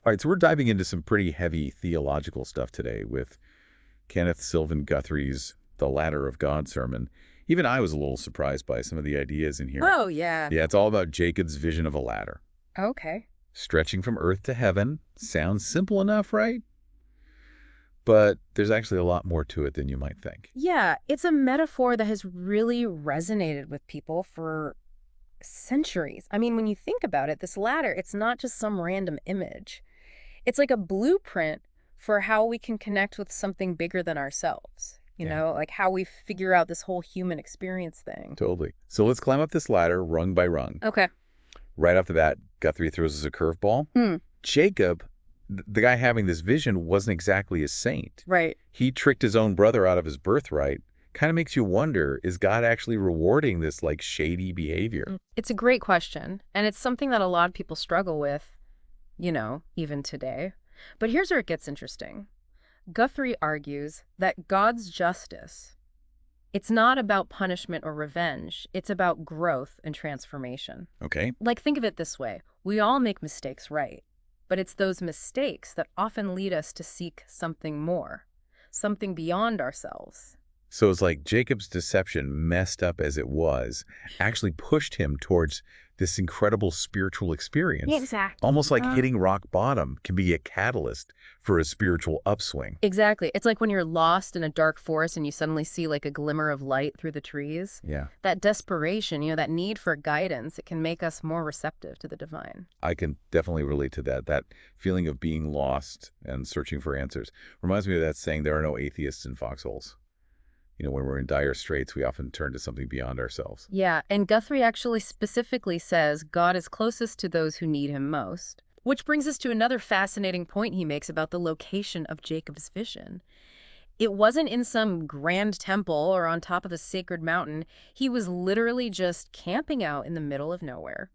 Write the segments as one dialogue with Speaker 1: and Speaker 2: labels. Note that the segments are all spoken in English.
Speaker 1: All right, so we're diving into some pretty heavy theological stuff today with Kenneth Sylvan Guthrie's The Ladder of God sermon. Even I was a little surprised by some of the ideas in here.
Speaker 2: Oh, yeah.
Speaker 1: Yeah, it's all about Jacob's vision of a ladder.
Speaker 2: Okay.
Speaker 1: Stretching from earth to heaven. Sounds simple enough, right? But there's actually a lot more to it than you might think.
Speaker 2: Yeah, it's a metaphor that has really resonated with people for centuries. I mean, when you think about it, this ladder, it's not just some random image. It's like a blueprint for how we can connect with something bigger than ourselves.
Speaker 1: Yeah,
Speaker 2: Like how we figure out this whole human experience thing.
Speaker 1: totally. So let's climb up this ladder rung by rung.
Speaker 2: Okay.
Speaker 1: Right off the bat, Guthrie throws us a curveball.
Speaker 2: Hmm.
Speaker 1: Jacob, the guy having this vision, wasn't exactly a saint.
Speaker 2: Right.
Speaker 1: He tricked his own brother out of his birthright. Kind of makes you wonder, is God actually rewarding this like shady behavior?
Speaker 2: It's a great question, and it's something that a lot of people struggle with, even today. But here's where it gets interesting. Guthrie argues that God's justice, it's not about punishment or revenge, it's about growth and transformation.
Speaker 1: Okay.
Speaker 2: Like, think of it this way. We all make mistakes, right? But it's those mistakes that often lead us to seek something more, something beyond ourselves.
Speaker 1: So it's like Jacob's deception, messed up as it was, actually pushed him towards this incredible spiritual experience.
Speaker 2: Exactly.
Speaker 1: Almost like hitting rock bottom can be a catalyst for a spiritual upswing.
Speaker 2: Exactly. It's like when you're lost in a dark forest and you suddenly see like a glimmer of light through the trees.
Speaker 1: Yeah.
Speaker 2: That desperation, that need for guidance, it can make us more receptive to the divine.
Speaker 1: I can definitely relate to that. That feeling of being lost and searching for answers. Reminds me of that saying, there are no atheists in foxholes. When we're in dire straits, we often turn to something beyond ourselves.
Speaker 2: Yeah, and Guthrie actually specifically says God is closest to those who need him most. Which brings us to another fascinating point he makes about the location of Jacob's vision. It wasn't in some grand temple or on top of a sacred mountain. He was literally just camping out in the middle of nowhere.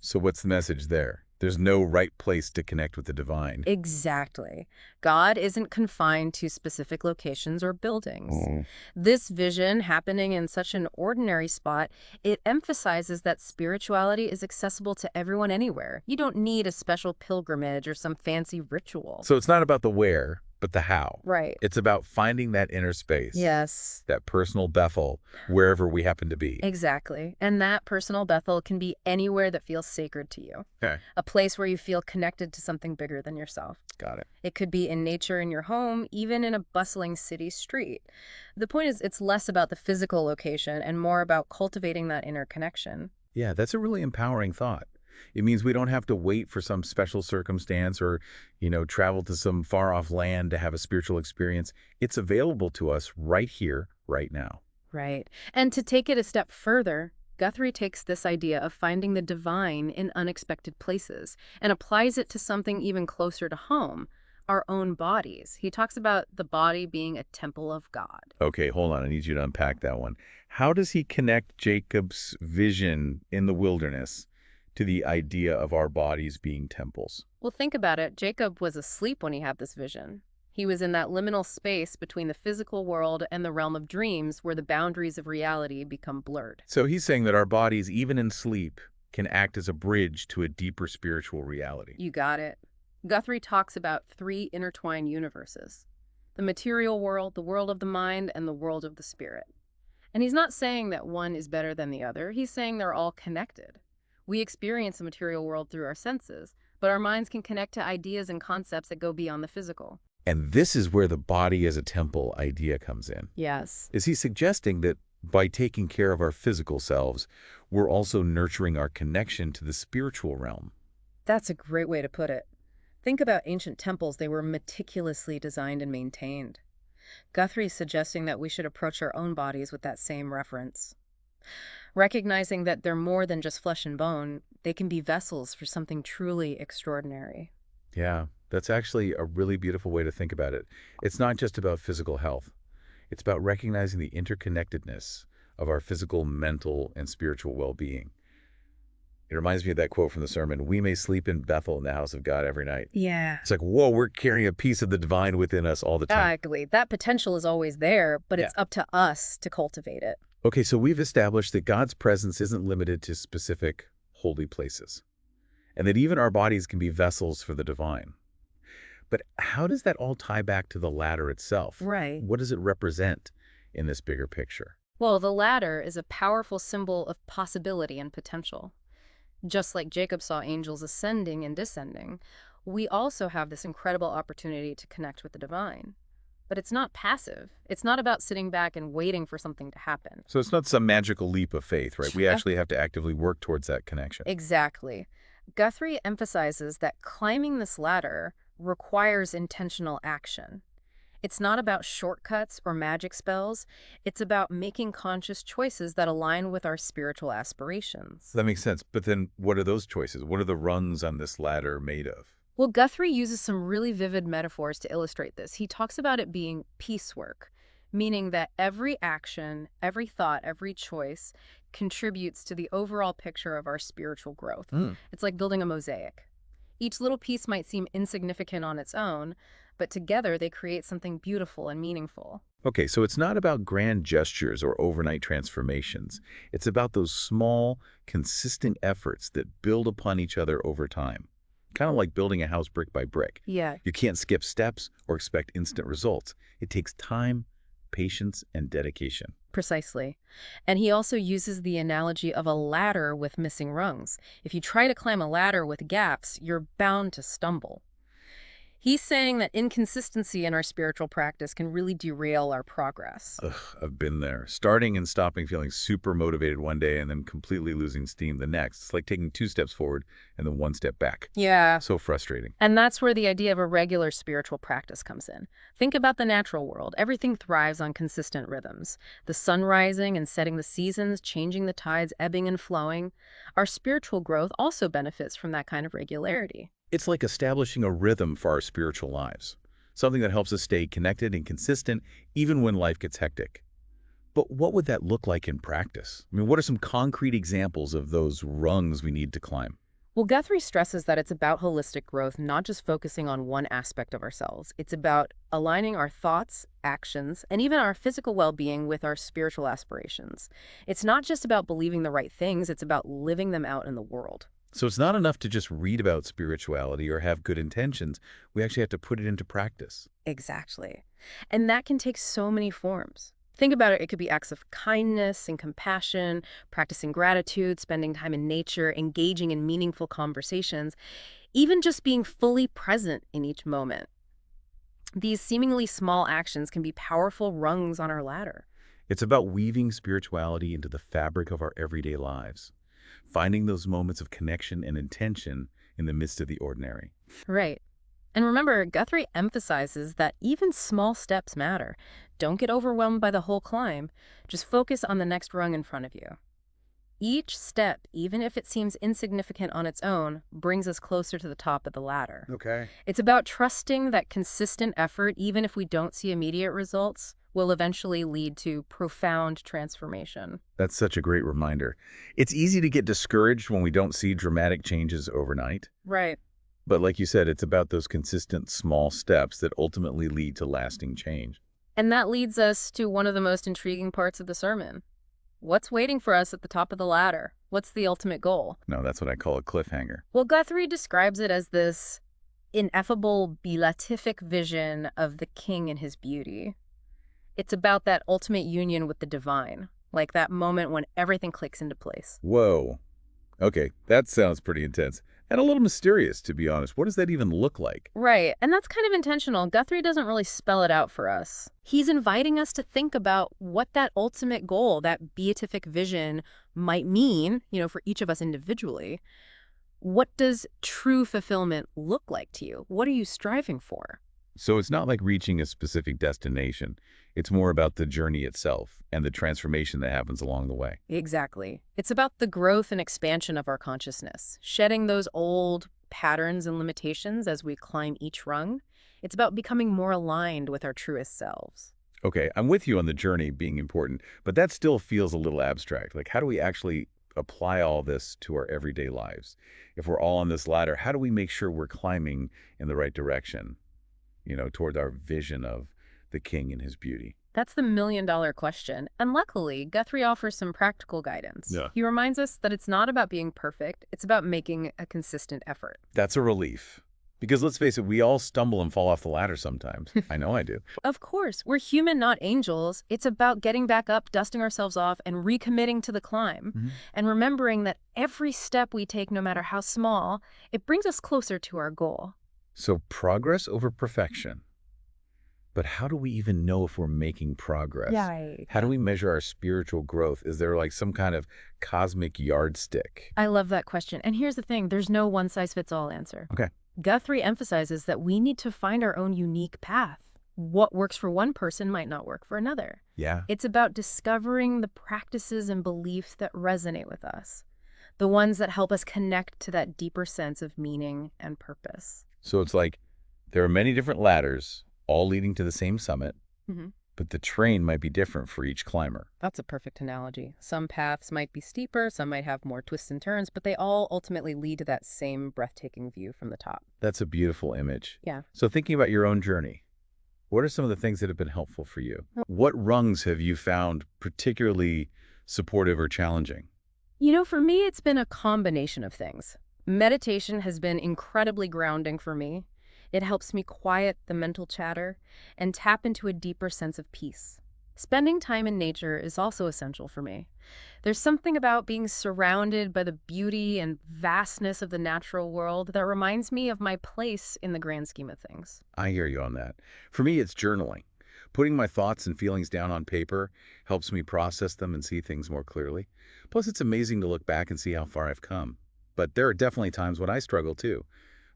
Speaker 1: So what's the message there? There's no right place to connect with the divine.
Speaker 2: Exactly. God isn't confined to specific locations or buildings.
Speaker 1: Oh.
Speaker 2: This vision happening in such an ordinary spot, it emphasizes that spirituality is accessible to everyone anywhere. You don't need a special pilgrimage or some fancy ritual.
Speaker 1: So it's not about the where, but the how.
Speaker 2: Right.
Speaker 1: It's about finding that inner space.
Speaker 2: Yes.
Speaker 1: That personal Bethel, wherever we happen to be.
Speaker 2: Exactly. And that personal Bethel can be anywhere that feels sacred to you.
Speaker 1: Okay.
Speaker 2: A place where you feel connected to something bigger than yourself.
Speaker 1: Got it.
Speaker 2: It could be in nature in your home, even in a bustling city street. The point is, it's less about the physical location and more about cultivating that inner connection.
Speaker 1: Yeah, that's a really empowering thought. It means we don't have to wait for some special circumstance or, travel to some far-off land to have a spiritual experience. It's available to us right here, right now.
Speaker 2: Right. And to take it a step further, Guthrie takes this idea of finding the divine in unexpected places and applies it to something even closer to home, our own bodies. He talks about the body being a temple of God.
Speaker 1: Okay, hold on. I need you to unpack that one. How does he connect Jacob's vision in the wilderness to the idea of our bodies being temples?
Speaker 2: Well, think about it. Jacob was asleep when he had this vision. He was in that liminal space between the physical world and the realm of dreams where the boundaries of reality become blurred.
Speaker 1: So he's saying that our bodies, even in sleep, can act as a bridge to a deeper spiritual reality.
Speaker 2: You got it. Guthrie talks about three intertwined universes: the material world, the world of the mind, and the world of the spirit. And he's not saying that one is better than the other. He's saying they're all connected. We experience the material world through our senses, but our minds can connect to ideas and concepts that go beyond the physical.
Speaker 1: And this is where the body as a temple idea comes in.
Speaker 2: Yes.
Speaker 1: Is he suggesting that by taking care of our physical selves, we're also nurturing our connection to the spiritual realm?
Speaker 2: That's a great way to put it. Think about ancient temples. They were meticulously designed and maintained. Guthrie's suggesting that we should approach our own bodies with that same reverence. Recognizing that they're more than just flesh and bone, they can be vessels for something truly extraordinary.
Speaker 1: Yeah, that's actually a really beautiful way to think about it. It's not just about physical health. It's about recognizing the interconnectedness of our physical, mental, and spiritual well-being. It reminds me of that quote from the sermon, "We may sleep in Bethel in the house of God every night."
Speaker 2: Yeah.
Speaker 1: It's like, whoa, we're carrying a piece of the divine within us all the time.
Speaker 2: Exactly. That potential is always there, but it's
Speaker 1: Yeah.
Speaker 2: up to us to cultivate it.
Speaker 1: Okay, so we've established that God's presence isn't limited to specific holy places. and that even our bodies can be vessels for the divine. But how does that all tie back to the ladder itself?
Speaker 2: Right.
Speaker 1: What does it represent in this bigger picture?
Speaker 2: Well, the ladder is a powerful symbol of possibility and potential. Just like Jacob saw angels ascending and descending, we also have this incredible opportunity to connect with the divine. But it's not passive. It's not about sitting back and waiting for something to happen.
Speaker 1: So it's not some magical leap of faith, right? We
Speaker 2: Uh,
Speaker 1: actually have to actively work towards that connection.
Speaker 2: Exactly. Guthrie emphasizes that climbing this ladder requires intentional action. It's not about shortcuts or magic spells. It's about making conscious choices that align with our spiritual aspirations.
Speaker 1: That makes sense. But then what are those choices? What are the rungs on this ladder made of?
Speaker 2: Well, Guthrie uses some really vivid metaphors to illustrate this. He talks about it being piecework, meaning that every action, every thought, every choice contributes to the overall picture of our spiritual growth.
Speaker 1: Hmm.
Speaker 2: It's like building a mosaic. Each little piece might seem insignificant on its own, but together they create something beautiful and meaningful.
Speaker 1: Okay, so it's not about grand gestures or overnight transformations. It's about those small, consistent efforts that build upon each other over time. Kind of like building a house brick by brick.
Speaker 2: Yeah,
Speaker 1: You can't skip steps or expect instant results. It takes time, patience, and dedication.
Speaker 2: precisely. And he also uses the analogy of a ladder with missing rungs. If you try to climb a ladder with gaps, you're bound to stumble. He's saying that inconsistency in our spiritual practice can really derail our progress.
Speaker 1: Ugh, I've been there. Starting and stopping feeling super motivated one day and then completely losing steam the next. It's like taking 2 steps forward and then 1 step back.
Speaker 2: Yeah.
Speaker 1: So frustrating.
Speaker 2: And that's where the idea of a regular spiritual practice comes in. Think about the natural world. Everything thrives on consistent rhythms. The sun rising and setting the seasons, changing the tides, ebbing and flowing. Our spiritual growth also benefits from that kind of regularity.
Speaker 1: It's like establishing a rhythm for our spiritual lives, something that helps us stay connected and consistent even when life gets hectic. But what would that look like in practice? I mean, what are some concrete examples of those rungs we need to climb?
Speaker 2: Well, Guthrie stresses that it's about holistic growth, not just focusing on one aspect of ourselves. It's about aligning our thoughts, actions, and even our physical well-being with our spiritual aspirations. It's not just about believing the right things, it's about living them out in the world.
Speaker 1: So it's not enough to just read about spirituality or have good intentions. We actually have to put it into practice.
Speaker 2: Exactly. And that can take so many forms. Think about it, it could be acts of kindness and compassion, practicing gratitude, spending time in nature, engaging in meaningful conversations, even just being fully present in each moment. These seemingly small actions can be powerful rungs on our ladder.
Speaker 1: It's about weaving spirituality into the fabric of our everyday lives, finding those moments of connection and intention in the midst of the ordinary.
Speaker 2: Right. And remember, Guthrie emphasizes that even small steps matter. Don't get overwhelmed by the whole climb. Just focus on the next rung in front of you. Each step, even if it seems insignificant on its own, brings us closer to the top of the ladder.
Speaker 1: Okay.
Speaker 2: It's about trusting that consistent effort, even if we don't see immediate results, will eventually lead to profound transformation.
Speaker 1: That's such a great reminder. It's easy to get discouraged when we don't see dramatic changes overnight.
Speaker 2: Right.
Speaker 1: But like you said, it's about those consistent small steps that ultimately lead to lasting change.
Speaker 2: And that leads us to one of the most intriguing parts of the sermon. What's waiting for us at the top of the ladder? What's the ultimate goal?
Speaker 1: No, that's what I call a cliffhanger.
Speaker 2: Well, Guthrie describes it as this ineffable, beatific vision of the king and his beauty. It's about that ultimate union with the divine, like that moment when everything clicks into place.
Speaker 1: Whoa. Okay, that sounds pretty intense. And a little mysterious, to be honest. What does that even look like?
Speaker 2: Right, and that's kind of intentional. Guthrie doesn't really spell it out for us. He's inviting us to think about what that ultimate goal, that beatific vision, might mean, for each of us individually. What does true fulfillment look like to you? What are you striving for?
Speaker 1: So it's not like reaching a specific destination. It's more about the journey itself and the transformation that happens along the way.
Speaker 2: Exactly. It's about the growth and expansion of our consciousness, shedding those old patterns and limitations as we climb each rung. It's about becoming more aligned with our truest selves.
Speaker 1: Okay, I'm with you on the journey being important, but that still feels a little abstract. Like, how do we actually apply all this to our everyday lives? If we're all on this ladder, how do we make sure we're climbing in the right direction, toward our vision of the king and his beauty?
Speaker 2: That's the million-dollar question. And luckily, Guthrie offers some practical guidance.
Speaker 1: Yeah.
Speaker 2: He reminds us that it's not about being perfect, it's about making a consistent effort.
Speaker 1: That's a relief. Because let's face it, we all stumble and fall off the ladder sometimes. I know I do.
Speaker 2: Of course, we're human, not angels. It's about getting back up, dusting ourselves off, and recommitting to the climb.
Speaker 1: Mhm.
Speaker 2: And remembering that every step we take, no matter how small, it brings us closer to our goal.
Speaker 1: So progress over perfection. But how do we even know if we're making progress?
Speaker 2: Right.
Speaker 1: How do we measure our spiritual growth? Is there like some kind of cosmic yardstick?
Speaker 2: I love that question. And here's the thing, there's no one-size-fits-all answer.
Speaker 1: Okay.
Speaker 2: Guthrie emphasizes that we need to find our own unique path. What works for one person might not work for another.
Speaker 1: Yeah.
Speaker 2: It's about discovering the practices and beliefs that resonate with us, the ones that help us connect to that deeper sense of meaning and purpose.
Speaker 1: So it's like there are many different ladders, all leading to the same summit,
Speaker 2: Mhm.
Speaker 1: but the terrain might be different for each climber.
Speaker 2: That's a perfect analogy. Some paths might be steeper, some might have more twists and turns, but they all ultimately lead to that same breathtaking view from the top.
Speaker 1: That's a beautiful image.
Speaker 2: Yeah.
Speaker 1: So thinking about your own journey, what are some of the things that have been helpful for you? What rungs have you found particularly supportive or challenging?
Speaker 2: For me, it's been a combination of things. Meditation has been incredibly grounding for me. It helps me quiet the mental chatter and tap into a deeper sense of peace. Spending time in nature is also essential for me. There's something about being surrounded by the beauty and vastness of the natural world that reminds me of my place in the grand scheme of things.
Speaker 1: I hear you on that. For me, it's journaling. Putting my thoughts and feelings down on paper helps me process them and see things more clearly. Plus, it's amazing to look back and see how far I've come. But there are definitely times when I struggle too,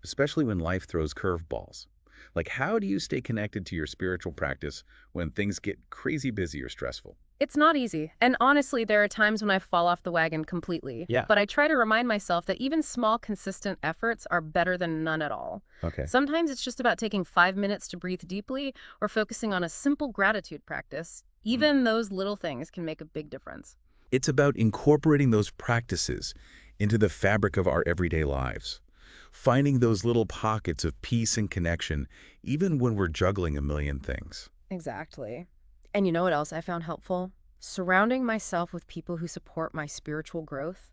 Speaker 1: especially when life throws curveballs. Like, how do you stay connected to your spiritual practice when things get crazy busy or stressful?
Speaker 2: It's not easy, and honestly, there are times when I fall off the wagon completely.
Speaker 1: Yeah.
Speaker 2: But I try to remind myself that even small, consistent efforts are better than none at all.
Speaker 1: Okay.
Speaker 2: Sometimes it's just about taking 5 minutes to breathe deeply or focusing on a simple gratitude practice. Even those little things can make a big difference.
Speaker 1: It's about incorporating those practices into the fabric of our everyday lives. Finding those little pockets of peace and connection, even when we're juggling a million things.
Speaker 2: Exactly. And you know what else I found helpful? Surrounding myself with people who support my spiritual growth.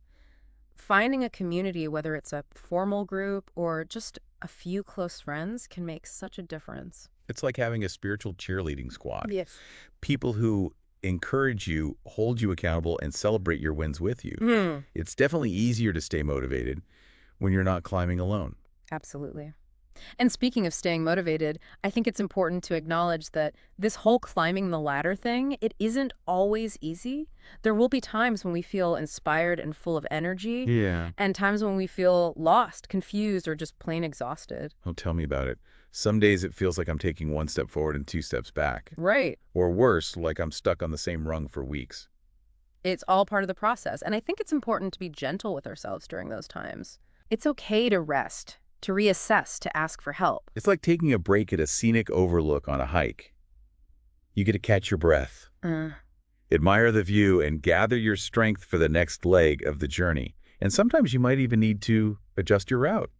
Speaker 2: Finding a community, whether it's a formal group or just a few close friends, can make such a difference.
Speaker 1: It's like having a spiritual cheerleading squad.
Speaker 2: Yes.
Speaker 1: People who encourage you, hold you accountable, and celebrate your wins with you.
Speaker 2: Hmm.
Speaker 1: It's definitely easier to stay motivated when you're not climbing alone.
Speaker 2: Absolutely. And speaking of staying motivated, I think it's important to acknowledge that this whole climbing the ladder thing, it isn't always easy. There will be times when we feel inspired and full of energy,
Speaker 1: Yeah.
Speaker 2: and times when we feel lost, confused, or just plain exhausted.
Speaker 1: Oh, tell me about it. Some days it feels like I'm taking one step forward and two steps back.
Speaker 2: Right.
Speaker 1: Or worse, like I'm stuck on the same rung for weeks.
Speaker 2: It's all part of the process, and I think it's important to be gentle with ourselves during those times. It's okay to rest, to reassess, to ask for help.
Speaker 1: It's like taking a break at a scenic overlook on a hike. You get to catch your breath, admire the view, and gather your strength for the next leg of the journey. And sometimes you might even need to adjust your route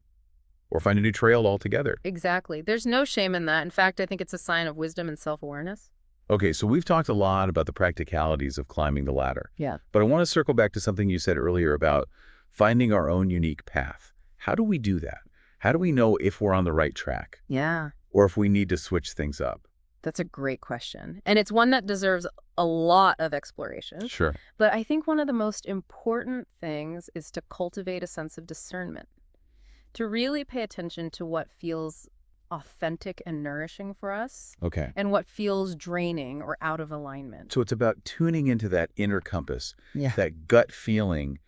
Speaker 1: or find a new trail altogether.
Speaker 2: Exactly. There's no shame in that. In fact, I think it's a sign of wisdom and self-awareness.
Speaker 1: Okay, so we've talked a lot about the practicalities of climbing the ladder.
Speaker 2: Yeah.
Speaker 1: But I want to circle back to something you said earlier about finding our own unique path. How do we do that? How do we know if we're on the right track
Speaker 2: Yeah.
Speaker 1: or if we need to switch things up?
Speaker 2: That's a great question. And it's one that deserves a lot of exploration.
Speaker 1: Sure.
Speaker 2: But I think one of the most important things is to cultivate a sense of discernment, to really pay attention to what feels authentic and nourishing for us
Speaker 1: Okay.
Speaker 2: and what feels draining or out of alignment.
Speaker 1: So it's about tuning into that inner compass,
Speaker 2: Yeah.
Speaker 1: that gut feeling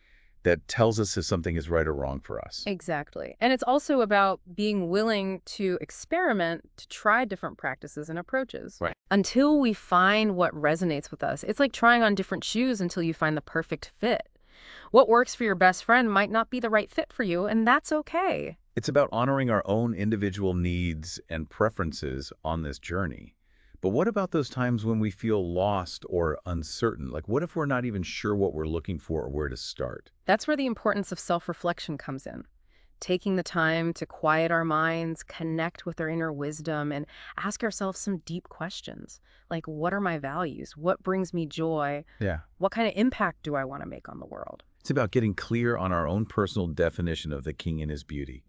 Speaker 1: that tells us if something is right or wrong for us.
Speaker 2: Exactly. And it's also about being willing to experiment, to try different practices and approaches.
Speaker 1: Right.
Speaker 2: Until we find what resonates with us. It's like trying on different shoes until you find the perfect fit. What works for your best friend might not be the right fit for you, and that's okay.
Speaker 1: It's about honoring our own individual needs and preferences on this journey. But what about those times when we feel lost or uncertain? Like, what if we're not even sure what we're looking for or where to start?
Speaker 2: That's where the importance of self-reflection comes in. taking the time to quiet our minds, connect with our inner wisdom, and ask ourselves some deep questions. Like, what are my values? What brings me joy?
Speaker 1: Yeah.
Speaker 2: What kind of impact do I want to make on the world?
Speaker 1: It's about getting clear on our own personal definition of the king and his beauty,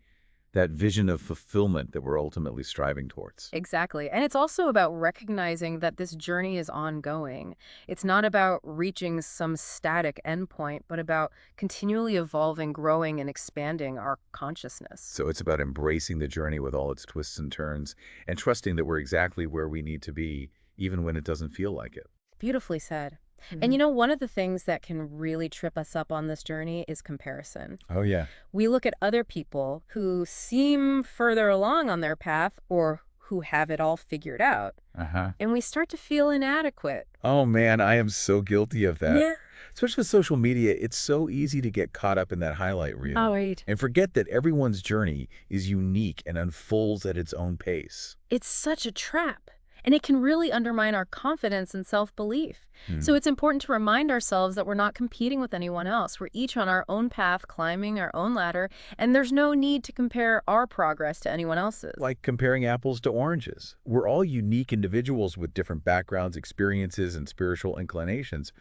Speaker 1: that vision of fulfillment that we're ultimately striving towards.
Speaker 2: Exactly. And it's also about recognizing that this journey is ongoing. It's not about reaching some static endpoint, but about continually evolving, growing, and expanding our consciousness.
Speaker 1: So it's about embracing the journey with all its twists and turns and trusting that we're exactly where we need to be, even when it doesn't feel like it.
Speaker 2: Beautifully said. And
Speaker 1: Hmm.
Speaker 2: one of the things that can really trip us up on this journey is comparison.
Speaker 1: Oh, yeah.
Speaker 2: We look at other people who seem further along on their path or who have it all figured out,
Speaker 1: Uh-huh.
Speaker 2: and we start to feel inadequate.
Speaker 1: Oh, man, I am so guilty of that.
Speaker 2: Yeah.
Speaker 1: Especially with social media, it's so easy to get caught up in that highlight reel
Speaker 2: Oh, right.
Speaker 1: and forget that everyone's journey is unique and unfolds at its own pace.
Speaker 2: It's such a trap, and it can really undermine our confidence and self-belief. So
Speaker 1: Hmm.
Speaker 2: it's important to remind ourselves that we're not competing with anyone else. We're each on our own path, climbing our own ladder, and there's no need to compare our progress to anyone else's.
Speaker 1: Like comparing apples to oranges. We're all unique individuals with different backgrounds, experiences, and spiritual inclinations.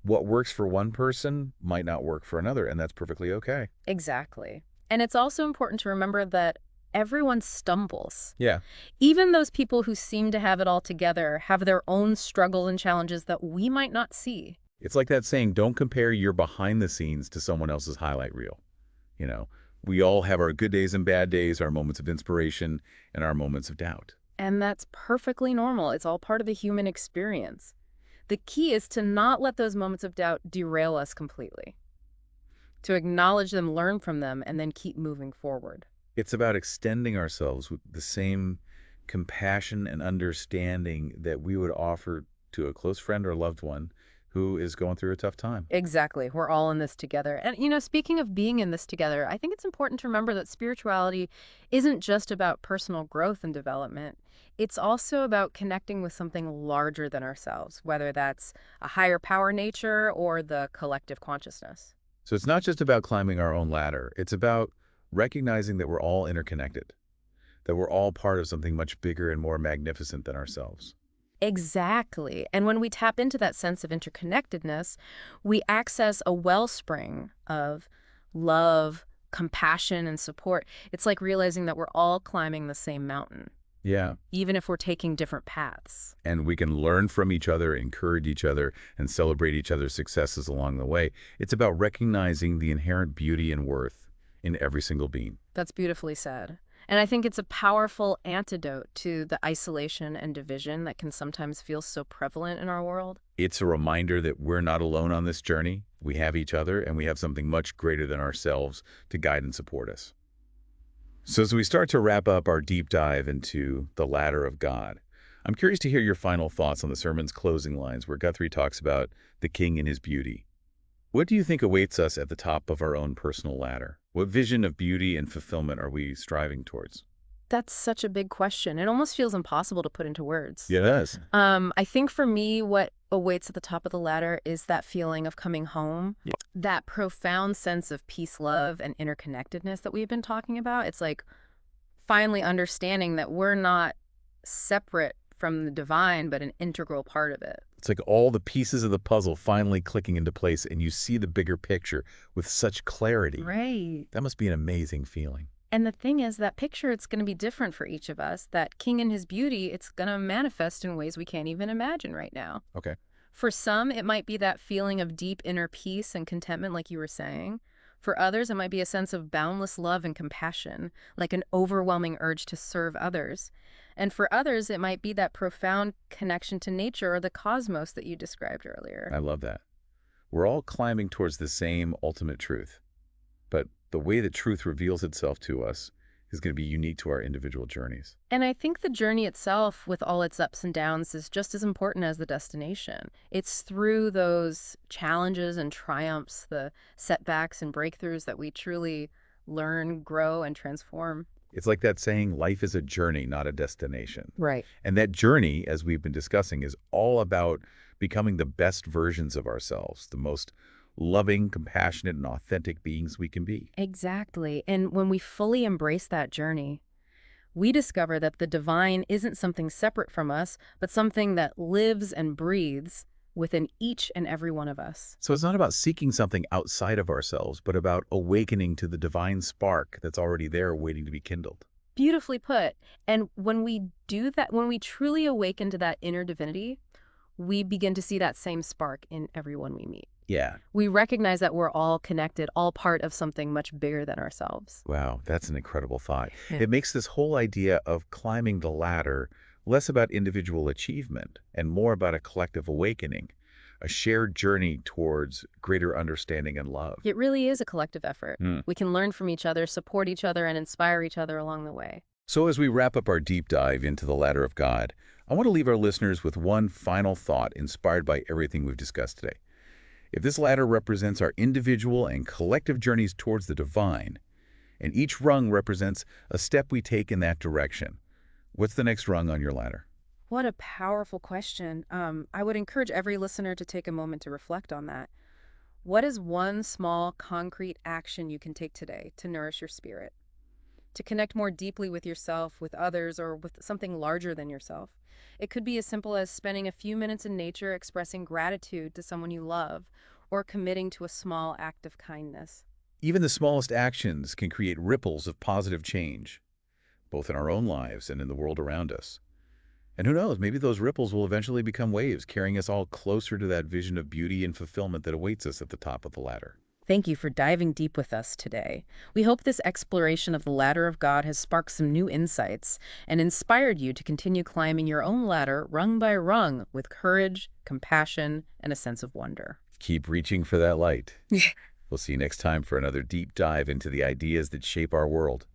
Speaker 1: What works for one person might not work for another, and that's perfectly okay.
Speaker 2: Exactly. And it's also important to remember that everyone stumbles.
Speaker 1: Yeah.
Speaker 2: Even those people who seem to have it all together have their own struggles and challenges that we might not see.
Speaker 1: It's like that saying, don't compare your behind the scenes to someone else's highlight reel. You know, we all have our good days and bad days, our moments of inspiration, and our moments of doubt.
Speaker 2: And that's perfectly normal. It's all part of the human experience. The key is to not let those moments of doubt derail us completely, to acknowledge them, learn from them, and then keep moving forward.
Speaker 1: It's about extending ourselves with the same compassion and understanding that we would offer to a close friend or loved one who is going through a tough time.
Speaker 2: Exactly. We're all in this together. And, speaking of being in this together, I think it's important to remember that spirituality isn't just about personal growth and development. It's also about connecting with something larger than ourselves, whether that's a higher power nature or the collective consciousness.
Speaker 1: So it's not just about climbing our own ladder. It's about recognizing that we're all interconnected, that we're all part of something much bigger and more magnificent than ourselves.
Speaker 2: Exactly. And when we tap into that sense of interconnectedness, we access a wellspring of love, compassion, and support. It's like realizing that we're all climbing the same mountain,
Speaker 1: Yeah.
Speaker 2: even if we're taking different paths.
Speaker 1: And we can learn from each other, encourage each other, and celebrate each other's successes along the way. It's about recognizing the inherent beauty and worth in every single being.
Speaker 2: That's beautifully said. And I think it's a powerful antidote to the isolation and division that can sometimes feel so prevalent in our world.
Speaker 1: It's a reminder that we're not alone on this journey. We have each other, and we have something much greater than ourselves to guide and support us. So as we start to wrap up our deep dive into the ladder of God, I'm curious to hear your final thoughts on the sermon's closing lines where Guthrie talks about the king and his beauty. What do you think awaits us at the top of our own personal ladder? What vision of beauty and fulfillment are we striving towards?
Speaker 2: That's such a big question. It almost feels impossible to put into words.
Speaker 1: Yeah, it does.
Speaker 2: I think for me, what awaits at the top of the ladder is that feeling of coming home,
Speaker 1: Yeah.
Speaker 2: that profound sense of peace, love, and interconnectedness that we've been talking about. It's like finally understanding that we're not separate from the divine, but an integral part of it.
Speaker 1: It's like all the pieces of the puzzle finally clicking into place, and you see the bigger picture with such clarity.
Speaker 2: Right.
Speaker 1: That must be an amazing feeling.
Speaker 2: And the thing is, that picture, it's going to be different for each of us. That king and his beauty, it's going to manifest in ways we can't even imagine right now.
Speaker 1: Okay.
Speaker 2: For some, it might be that feeling of deep inner peace and contentment, like you were saying. For others, it might be a sense of boundless love and compassion, like an overwhelming urge to serve others. And for others, it might be that profound connection to nature or the cosmos that you described earlier.
Speaker 1: I love that. We're all climbing towards the same ultimate truth, but the way that truth reveals itself to us is going to be unique to our individual journeys.
Speaker 2: And I think the journey itself, with all its ups and downs, is just as important as the destination. It's through those challenges and triumphs, the setbacks and breakthroughs, that we truly learn, grow, and transform.
Speaker 1: It's like that saying, life is a journey, not a destination.
Speaker 2: Right.
Speaker 1: And that journey, as we've been discussing, is all about becoming the best versions of ourselves, the most loving, compassionate, and authentic beings we can be.
Speaker 2: Exactly. And when we fully embrace that journey, we discover that the divine isn't something separate from us, but something that lives and breathes within each and every one of us.
Speaker 1: So it's not about seeking something outside of ourselves, but about awakening to the divine spark that's already there waiting to be kindled.
Speaker 2: Beautifully put. And when we do that, when we truly awaken to that inner divinity, we begin to see that same spark in everyone we meet.
Speaker 1: Yeah.
Speaker 2: We recognize that we're all connected, all part of something much bigger than ourselves.
Speaker 1: Wow, that's an incredible thought.
Speaker 2: Yeah.
Speaker 1: It makes this whole idea of climbing the ladder less about individual achievement and more about a collective awakening, a shared journey towards greater understanding and love.
Speaker 2: It really is a collective effort.
Speaker 1: Hmm.
Speaker 2: We can learn from each other, support each other, and inspire each other along the way.
Speaker 1: So as we wrap up our deep dive into the ladder of God, I want to leave our listeners with one final thought inspired by everything we've discussed today. If this ladder represents our individual and collective journeys towards the divine, and each rung represents a step we take in that direction, what's the next rung on your ladder?
Speaker 2: What a powerful question. I would encourage every listener to take a moment to reflect on that. What is one small, concrete action you can take today to nourish your spirit, to connect more deeply with yourself, with others, or with something larger than yourself? It could be as simple as spending a few minutes in nature expressing gratitude to someone you love, or committing to a small act of kindness.
Speaker 1: Even the smallest actions can create ripples of positive change, both in our own lives and in the world around us. And who knows, maybe those ripples will eventually become waves, carrying us all closer to that vision of beauty and fulfillment that awaits us at the top of the ladder.
Speaker 2: Thank you for diving deep with us today. We hope this exploration of the ladder of God has sparked some new insights and inspired you to continue climbing your own ladder rung by rung with courage, compassion, and a sense of wonder.
Speaker 1: Keep reaching for that light. We'll see you next time for another deep dive into the ideas that shape our world.